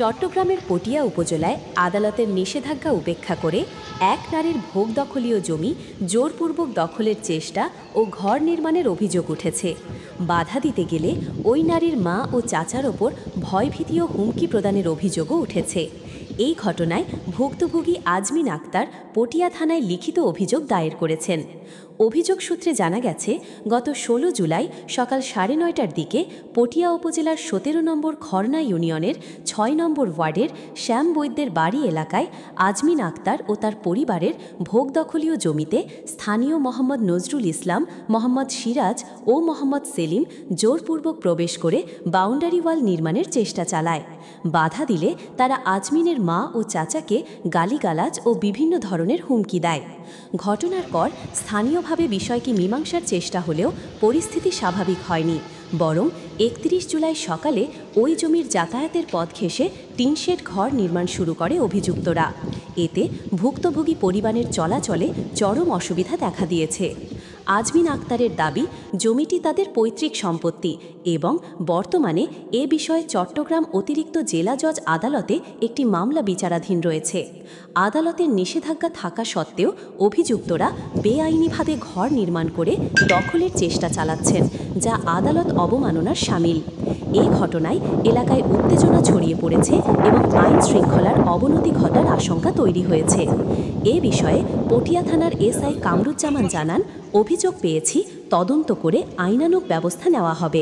চট্টগ্রামের পটিয়া উপজেলায় আদালতের নিষেধাজ্ঞা উপেক্ষা করে এক নারীর ভোগ দখলীয় জমি জোরপূর্বক দখলের চেষ্টা ও ঘর নির্মাণের অভিযোগ উঠেছে। বাধা দিতে গেলে ওই নারীর মা ও চাচার ওপর ভয়ভীতি ও হুমকি প্রদানের অভিযোগও উঠেছে। এই ঘটনায় ভুক্তভোগী আজমিন আক্তার পটিয়া থানায় লিখিত অভিযোগ দায়ের করেছেন। অভিযোগ সূত্রে জানা গেছে, গত ১৬ জুলাই সকাল ৯:৩০টার দিকে পটিয়া উপজেলার ১৭ নম্বর খরনা ইউনিয়নের ৬ নম্বর ওয়ার্ডের শ্যাম বৈদ্যের বাড়ি এলাকায় আজমিন আক্তার ও তার পরিবারের ভোগ দখলীয় জমিতে স্থানীয় মোহাম্মদ নজরুল ইসলাম, মোহাম্মদ সিরাজ ও মোহাম্মদ সেলিম জোরপূর্বক প্রবেশ করে বাউন্ডারি ওয়াল নির্মাণের চেষ্টা চালায়। বাধা দিলে তারা আজমিনের মা ও চাচাকে গালিগালাজ ও বিভিন্ন ধরনের হুমকি দেয়। ঘটনার পর স্থানীয়ভাবে বিষয়টি মীমাংসার চেষ্টা হলেও পরিস্থিতি স্বাভাবিক হয়নি, বরং ৩১ জুলাই সকালে ওই জমির যাতায়াতের পথ ঘেঁষে টিনশেড ঘর নির্মাণ শুরু করে অভিযুক্তরা। এতে ভুক্তভোগী পরিবারের চলাচলে চরম অসুবিধা দেখা দিয়েছে। আজমিন আক্তারের দাবি, জমিটি তাদের পৈতৃক সম্পত্তি এবং বর্তমানে এ বিষয়ে চট্টগ্রাম অতিরিক্ত জেলা জজ আদালতে একটি মামলা বিচারাধীন রয়েছে। আদালতের নিষেধাজ্ঞা থাকা সত্ত্বেও অভিযুক্তরা বেআইনিভাবে ঘর নির্মাণ করে দখলের চেষ্টা চালাচ্ছেন, যা আদালত অবমাননার শামিল। এই ঘটনায় এলাকায় উত্তেজনা ছড়িয়ে পড়েছে এবং আইন শৃঙ্খলার অবনতি ঘটার আশঙ্কা তৈরি হয়েছে। এ বিষয়ে পটিয়া থানার এসআই কামরুজ্জামান জানান, অভিযোগ পেয়েছি, তদন্ত করে আইনানুগ ব্যবস্থা নেওয়া হবে।